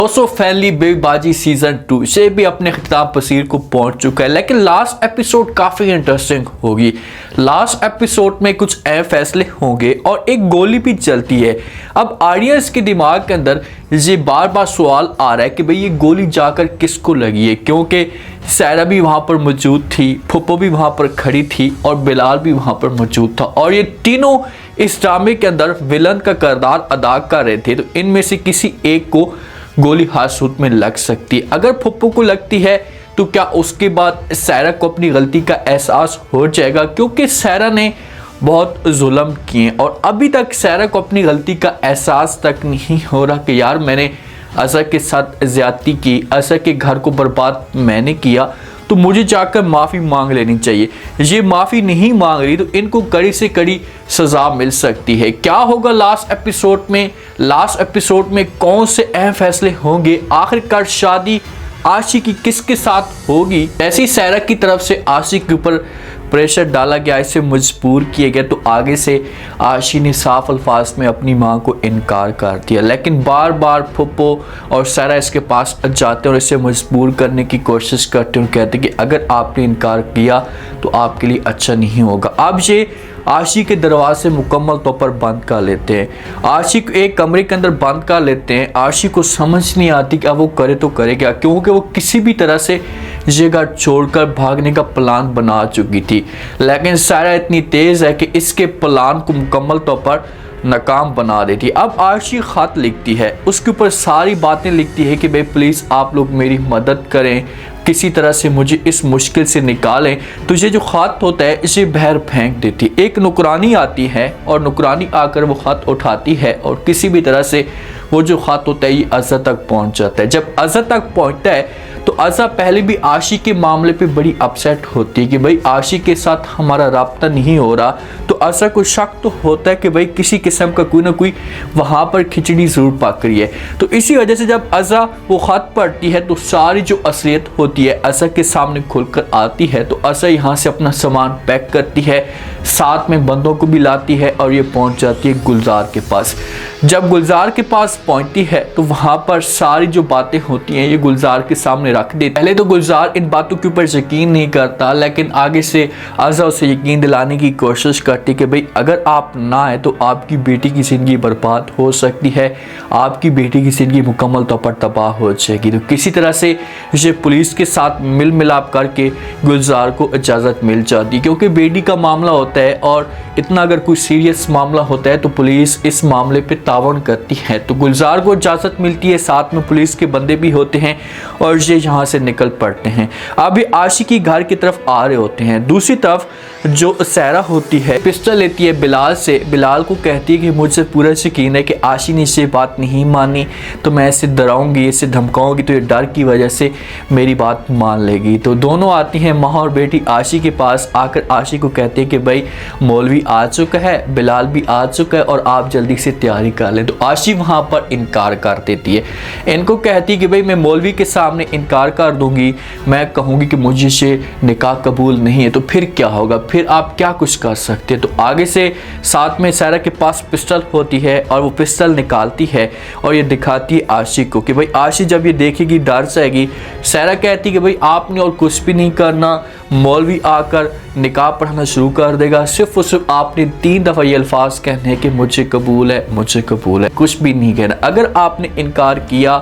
दोस्तों family बेबाजी season 2 से भी अपने खिताब पसीर को पहुंच चुका है, लेकिन लास्ट एपिसोड काफी इंटरेस्टिंग होगी। लास्ट एपिसोड में कुछ अहम फैसले होंगे और एक गोली भी चलती है। अब ऑडियंस के दिमाग के अंदर ये बार बार सवाल आ रहा है कि भाई ये गोली जाकर किसको लगी है, क्योंकि सायरा भी वहां पर मौजूद थी, फुप्पो भी वहां पर खड़ी थी और बिलाल भी वहां पर मौजूद था और ये तीनों इस ड्रामे के अंदर विलन का किरदार अदा कर रहे थे। तो इनमें से किसी एक को गोली हाथ में लग सकती है। अगर फुप्पो को लगती है तो क्या उसके बाद सायरा को अपनी गलती का एहसास हो जाएगा, क्योंकि सायरा ने बहुत जुल्म किए और अभी तक सायरा को अपनी गलती का एहसास तक नहीं हो रहा कि यार मैंने अज़हर के साथ ज्यादती की, अज़हर के घर को बर्बाद मैंने किया, तो मुझे जाकर माफ़ी मांग लेनी चाहिए। ये माफ़ी नहीं मांग रही तो इनको कड़ी से कड़ी सज़ा मिल सकती है। क्या होगा लास्ट एपिसोड में? लास्ट एपिसोड में कौन से अहम फैसले होंगे? आखिरकार शादी आशिक की किसके साथ होगी? ऐसी सायरा की तरफ से आशिक के ऊपर प्रेशर डाला गया, इसे मजबूर किया गया, तो आगे से आशी ने साफ अल्फाज में अपनी मां को इनकार कर दिया। लेकिन बार बार फुप्पो और सायरा इसके पास जाते हैं और इसे मजबूर करने की कोशिश करते हैं और कहते हैं कि अगर आपने इनकार किया तो आपके लिए अच्छा नहीं होगा। अब ये आशी के दरवाजे मुकम्मल तौर पर बंद कर लेते हैं। आशी को एक कमरे के अंदर बंद कर लेते हैं। आशी को समझ नहीं आती कि अब वो करे तो करे क्या, क्योंकि वो किसी भी तरह से जगह छोड़कर भागने का प्लान बना चुकी थी। लेकिन सायरा इतनी तेज है कि इसके प्लान को मुकम्मल तौर पर नाकाम बना देती है। अब आशी खत लिखती है, उसके ऊपर सारी बातें लिखती है कि भाई प्लीज़ आप लोग मेरी मदद करें, किसी तरह से मुझे इस मुश्किल से निकालें। तो ये जो खत होता है इसे बाहर फेंक देती है। एक नुकरानी आती है और नुकरानी आकर वो खत उठाती है और किसी भी तरह से वो जो खत होता है ये अज़हर तक पहुंच जाता है। जब अज़हर तक पहुंचता है तो अज़हर पहले भी आशी के मामले पे बड़ी अपसेट होती है कि भाई आशी के साथ हमारा राब्ता नहीं हो रहा। तो अज़हर को शक तो होता है कि भाई किसी किस्म का कोई ना कोई वहाँ पर खिचड़ी ज़रूर पक रही है। तो इसी वजह से जब अज़हर वो ख़त पढ़ती है तो सारी जो असलियत होती है अज़हर के सामने खुलकर आती है। तो अज़हर यहाँ से अपना सामान पैक करती है, साथ में बंदों को भी लाती है और ये पहुँच जाती है गुलजार के पास। जब गुलजार के पास पहुँचती है तो वहाँ पर सारी जो बातें होती हैं ये गुलजार के सामने रख दे। पहले तो गुलजार इन बातों के ऊपर यकीन नहीं करता, लेकिन आगे से अज़हर उसे यकीन दिलाने की कोशिश करती कि भाई अगर आप ना आए तो आपकी बेटी की ज़िंदगी बर्बाद हो सकती है, आपकी बेटी की ज़िंदगी मुकम्मल तौर पर तबाह हो जाएगी। तो किसी तरह से ये पुलिस के साथ मिल मिलाप करके गुलजार को इजाज़त मिल जाती है, क्योंकि बेटी का मामला होता है और इतना अगर कोई सीरियस मामला होता है तो पुलिस इस मामले पे तावन करती है। तो गुलजार को इजाज़त मिलती है, साथ में पुलिस के बंदे भी होते हैं और ये यहाँ से निकल पड़ते हैं। अब ये आशी की घर की तरफ आ रहे होते हैं। दूसरी तरफ जो सायरा होती है पिस्टल लेती है बिलाल से, बिलाल को कहती है कि मुझसे पूरा यकीन है कि आशी ने इससे बात नहीं मानी तो मैं इसे डराऊंगी, इसे धमकाऊंगी तो ये डर की वजह से मेरी बात मान लेगी। तो दोनों आती हैं माँ और बेटी आशी के पास, आकर आशी को कहते हैं कि भाई मौलवी आ चुका है, बिलाल भी आ चुका है और आप जल्दी से तैयारी कर लें। तो आशी वहाँ पर इनकार कर देती है, इनको कहती है कि भाई मैं मौलवी के सामने इनकार कर दूंगी, मैं कहूँगी कि मुझे से निकाह कबूल नहीं है, तो फिर क्या होगा, फिर आप क्या कुछ कर सकते हैं। तो आगे से साथ में सायरा के पास पिस्टल होती है और वो पिस्टल निकालती है और ये दिखाती है आशी को कि भाई आशी जब ये देखेगी डर जाएगी। सायरा कहती है कि भाई आपने और कुछ भी नहीं करना, मौलवी आकर निकाह पढ़ना शुरू कर देगा, सिर्फ और सिर्फ आपने 3 दफ़ा ये अल्फाज कहने हैं कि मुझे कबूल है, मुझे कबूल है, कुछ भी नहीं कहना। अगर आपने इनकार किया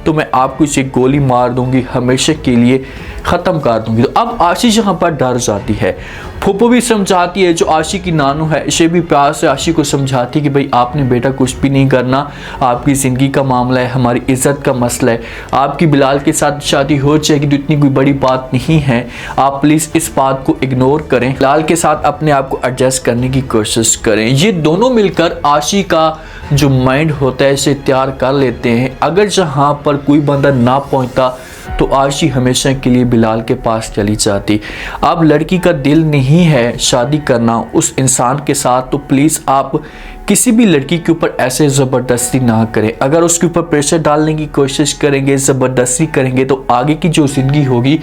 तो मैं आपको इसे गोली मार दूंगी, हमेशा के लिए ख़त्म कर दूंगी। तो अब आशी यहाँ पर डर जाती है। फुप्पो भी समझाती है, जो आशी की नानू है इसे भी प्यार से आशी को समझाती है कि भाई आपने बेटा कुछ भी नहीं करना, आपकी ज़िंदगी का मामला है, हमारी इज़्ज़त का मसला है, आपकी बिलाल के साथ शादी हो जाएगी तो इतनी कोई बड़ी बात नहीं है, आप प्लीज़ इस बात को इग्नोर करें, बिलाल के साथ अपने आप को एडजस्ट करने की कोशिश करें। ये दोनों मिलकर आशी का जो माइंड होता है इसे तैयार कर लेते हैं। अगर जहाँ पर कोई बंदा ना पहुँचता तो आशी हमेशा के लिए बिलाल के पास चली जाती। अब लड़की का दिल नहीं है शादी करना उस इंसान के साथ, तो प्लीज़ आप किसी भी लड़की के ऊपर ऐसे ज़बरदस्ती ना करें। अगर उसके ऊपर प्रेशर डालने की कोशिश करेंगे, ज़बरदस्ती करेंगे, तो आगे की जो ज़िंदगी होगी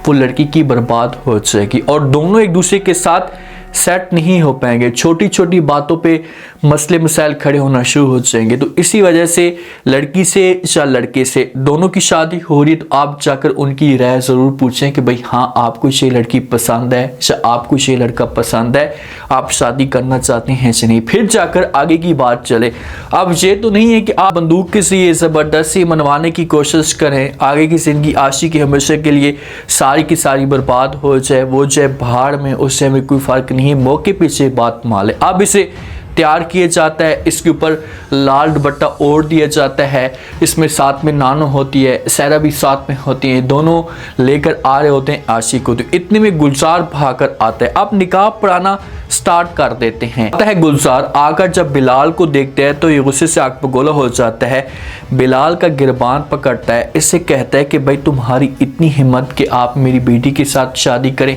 वो लड़की की बर्बाद हो जाएगी और दोनों एक दूसरे के साथ सेट नहीं हो पाएंगे, छोटी छोटी बातों पे मसले मसाइल खड़े होना शुरू हो जाएंगे। तो इसी वजह से लड़की से या लड़के से दोनों की शादी हो रही है तो आप जाकर उनकी राय ज़रूर पूछें कि भाई हाँ आपको ये लड़की पसंद है या आपको ये लड़का पसंद है, आप शादी करना चाहते हैं या नहीं, फिर जाकर आगे की बात चले। अब ये तो नहीं है कि आप बंदूक के जरिए ज़बरदस्ती मनवाने की कोशिश करें, आगे की ज़िंदगी आशिकी हमेशा के लिए सारी की सारी बर्बाद हो जाए, वो जाए भाड़ में, उससे हमें कोई फ़र्क नहीं है, मौके पे से बात मान ले। अब इसे तैयार किया जाता है, इसके ऊपर लाल दुपट्टा ओढ़ दिया जाता है, इसमें साथ में नानो होती है, सहरा भी साथ में होती है, दोनों लेकर आ रहे होते हैं आशिक को। तो इतने में गुलजार भागकर आता है। अब निकाह पढ़ाना स्टार्ट कर देते हैं। आता है गुलजार, आकर जब बिलाल को देखते हैं तो ये गुस्से से आग बगोला हो जाता है, बिलाल का गिरबान पकड़ता है, इससे कहता है कि भाई तुम्हारी इतनी हिम्मत कि आप मेरी बेटी के साथ शादी करें,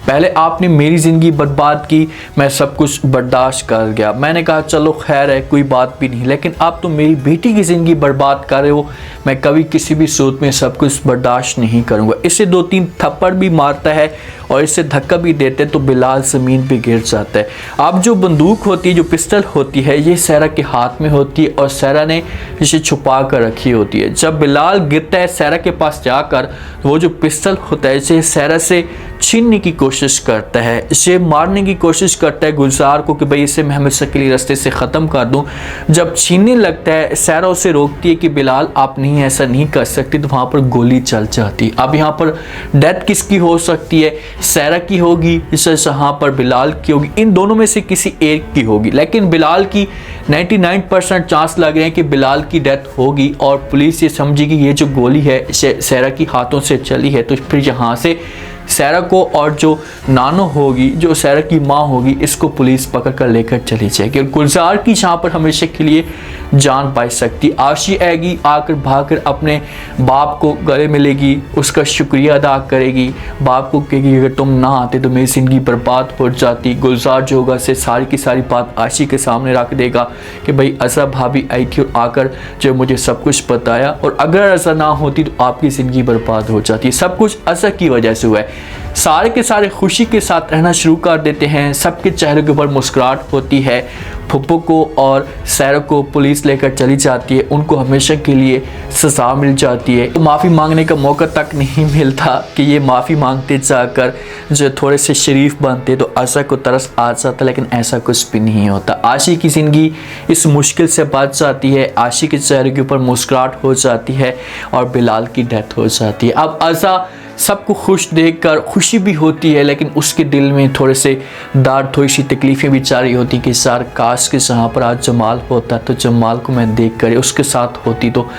पहले आपने मेरी ज़िंदगी बर्बाद की, मैं सब कुछ बर्दाश्त कर गया, मैंने कहा चलो खैर है कोई बात भी नहीं, लेकिन आप तो मेरी बेटी की ज़िंदगी बर्बाद कर रहे हो, मैं कभी किसी भी सूरत में सब कुछ बर्दाश्त नहीं करूँगा। इससे 2-3 थप्पड़ भी मारता है और इससे धक्का भी देते तो बिलाल ज़मीन पे गिर जाता है। अब जो बंदूक होती है, जो पिस्टल होती है, ये सहरा के हाथ में होती है और सहरा ने इसे छुपा कर रखी होती है। जब बिलाल गिरता है सहरा के पास जाकर, वो जो पिस्टल होता है इसे सहरा से छीनने की कोशिश करता है, इसे मारने की कोशिश करता है गुलजार को कि भाई इसे मैं हमेशा के लिए रास्ते से ख़त्म कर दूं। जब छीनने लगता है सहरा उसे रोकती है कि बिलाल आप नहीं ऐसा नहीं कर सकती, तो वहाँ पर गोली चल जाती। अब यहाँ पर डेथ किसकी हो सकती है, सहरा की होगी या यहाँ पर बिलाल की होगी, इन दोनों में से किसी एक की होगी, लेकिन बिलाल की 99% चांस लग रहे हैं कि बिलाल की डेथ होगी और पुलिस ये समझेगी ये जो गोली है सहरा की हाथों से चली है, तो फिर यहाँ से सहरा को और जो नानो होगी, जो सहरा की माँ होगी, इसको पुलिस पकड़ कर लेकर चली जाएगी और गुलजार की यहाँ पर हमेशा के लिए जान पाई सकती। आशी आएगी, आकर भागकर अपने बाप को गले मिलेगी, उसका शुक्रिया अदा करेगी, बाप को कहेगी अगर तुम ना आते तो मेरी ज़िंदगी बर्बाद हो जाती। गुलजार जो होगा से सारी की सारी बात आशी के सामने रख देगा कि भाई अज़ा भाभी आई थी और आकर जो मुझे सब कुछ बताया, और अगर अज़ा ना होती तो आपकी ज़िंदगी बर्बाद हो जाती। सब कुछ अज़ा की वजह से हुआ है। सारे के सारे खुशी के साथ रहना शुरू कर देते हैं, सबके चेहरे के ऊपर मुस्कुराहट होती है। फुप्पो को और सहरा को पुलिस लेकर चली जाती है, उनको हमेशा के लिए सज़ा मिल जाती है। तो माफ़ी मांगने का मौका तक नहीं मिलता कि ये माफ़ी मांगते जाकर जो थोड़े से शरीफ बनते तो आशा को तरस आ जाता, लेकिन ऐसा कुछ भी नहीं होता। आशी की ज़िंदगी इस मुश्किल से बच जाती है, आशी के चेहरे के ऊपर मुस्कुराहट हो जाती है और बिलाल की डेथ हो जाती है। अब आशा सबको खुश देखकर खुशी भी होती है, लेकिन उसके दिल में थोड़े से दर्द, थोड़ी सी तकलीफ़ें भी जारी होती कि सर काश के जहाँ पर आज जमाल होता तो जमाल को मैं देख कर उसके साथ होती तो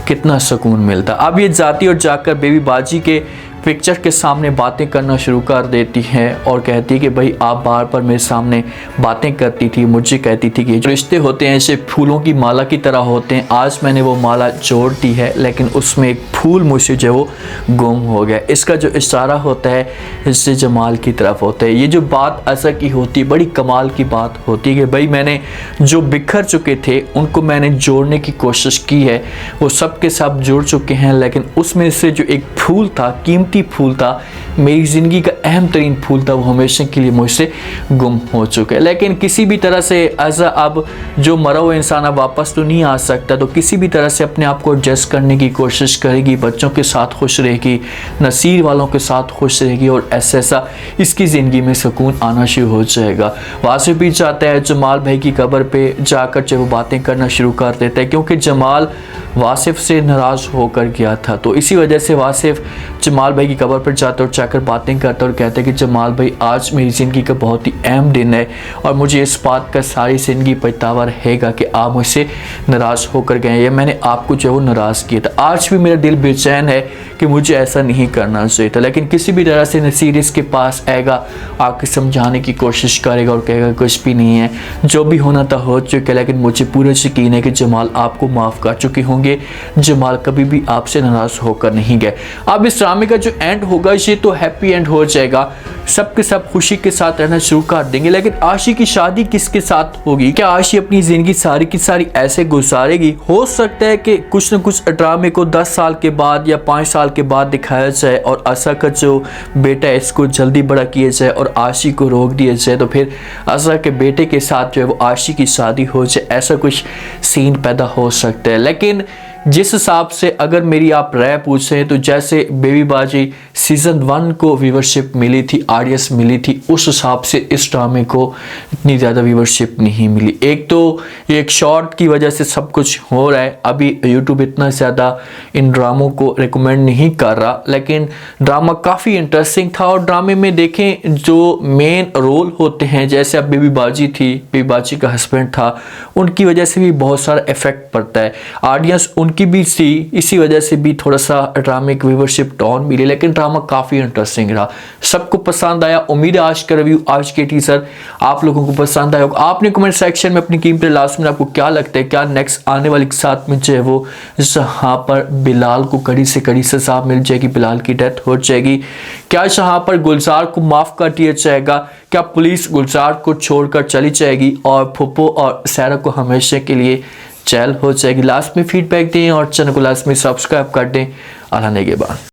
कितना सुकून मिलता। अब ये जाती और जाकर बेबी बाजी के पिक्चर के सामने बातें करना शुरू कर देती है और कहती है कि भाई आप बार बार मेरे सामने बातें करती थी, मुझे कहती थी कि जो रिश्ते होते हैं ऐसे फूलों की माला की तरह होते हैं, आज मैंने वो माला जोड़ दी है लेकिन उसमें एक फूल मुझसे जो वो गुम हो गया। इसका जो इशारा होता है इससे जमाल की तरफ होता है। ये जो बात असा की होती है बड़ी कमाल की बात होती है कि भाई मैंने जो बिखर चुके थे उनको मैंने जोड़ने की कोशिश की है, वो सब के सब जुड़ चुके हैं, लेकिन उसमें से जो एक फूल था, कीमती फूल था, मेरी ज़िंदगी का अहम तरीन फूल था, वो हमेशा के लिए मुझसे गुम हो चुका है। लेकिन किसी भी तरह से ऐसा अब जो मरा हुआ इंसान अब वापस तो नहीं आ सकता, तो किसी भी तरह से अपने आप को एडजस्ट करने की कोशिश करेगी, बच्चों के साथ खुश रहेगी, नसीर वालों के साथ खुश रहेगी और ऐसा इसकी ज़िंदगी में सुकून आना शुरू हो जाएगा। वासिफ भी चाहता है जमाल भाई की कब्र पे जाकर जब वो बातें करना शुरू कर देता है, क्योंकि जमाल वासिफ से नाराज़ होकर गया था, तो इसी वजह से वासिफ जमाल भाई की कब्र पर जाता और जाकर बातें करता और कहता है कि जमाल भाई आज मेरी ज़िंदगी का बहुत ही अहम दिन है और मुझे इस बात का सारी ज़िंदगी पछतावा रहेगा कि आप मुझसे नाराज़ होकर गए या मैंने आपको जो है वो नाराज़ किया था। आज भी मेरा दिल बेचैन है कि मुझे ऐसा नहीं करना चाहिए था, लेकिन किसी भी तरह से नसीर इसके पास आएगा, आके समझाने की कोशिश करेगा और कहेगा कुछ भी नहीं है, जो भी होना था हो चुका है, लेकिन मुझे पूरा यकीन है कि जमाल आपको माफ़ कर चुके होंगे, जमाल कभी भी आपसे नाराज़ होकर नहीं गए। अब इस ड्रामे का जो एंड होगा ये तो हैप्पी एंड हो जाएगा। जाएगा, सबके सब खुशी के साथ रहना शुरू कर देंगे। लेकिन आशी की शादी किसके साथ होगी? क्या आशी अपनी जिंदगी सारी की सारी ऐसे गुजारेगी? हो सकता है कि कुछ न कुछ ड्रामे को 10 साल के बाद या 5 साल के बाद दिखाया जाए और आशा का जो बेटा है इसको जल्दी बड़ा किया जाए और आशी को रोक दिया जाए, तो फिर आशा के बेटे के साथ जो है वो आशी की शादी हो जाए, ऐसा कुछ सीन पैदा हो सकता है। लेकिन जिस हिसाब से अगर मेरी आप राय पूछें तो जैसे बेबी बाजी सीज़न 1 को व्यूवरशिप मिली थी, ऑडियंस मिली थी, उस हिसाब से इस ड्रामे को इतनी ज़्यादा व्यूवरशिप नहीं मिली। एक तो एक शॉर्ट की वजह से सब कुछ हो रहा है, अभी यूट्यूब इतना ज़्यादा इन ड्रामों को रिकमेंड नहीं कर रहा, लेकिन ड्रामा काफ़ी इंटरेस्टिंग था। और ड्रामे में देखें जो मेन रोल होते हैं, जैसे अब बेबी बाजी थी, बेबी बाजी का हस्बैंड था, उनकी वजह से भी बहुत सारा इफेक्ट पड़ता है। ऑडियंस की भी थी, इसी वजह से भी थोड़ा सा ड्रामे की व्यूवरशिप डाउन मिली, लेकिन ड्रामा काफ़ी इंटरेस्टिंग रहा, सबको पसंद आया। उम्मीद है आज का रिव्यू, आज के टीजर आप लोगों को पसंद आया होगा। आपने कमेंट सेक्शन में अपनी कीमती लास्ट में आपको क्या लगता है, क्या नेक्स्ट आने वाले के साथ में जो है वो जहाँ पर बिलाल को कड़ी से कड़ी सजा मिल जाएगी, बिलाल की डेथ हो जाएगी? क्या यहाँ पर गुलजार को माफ़ कर दिया जाएगा? क्या पुलिस गुलजार को छोड़कर चली जाएगी और फुप्पो और सायरा को हमेशा के लिए जेल हो जाएगी? लास्ट में फीडबैक दें और चैनल को लास्ट में सब्सक्राइब कर दें आने के बाद।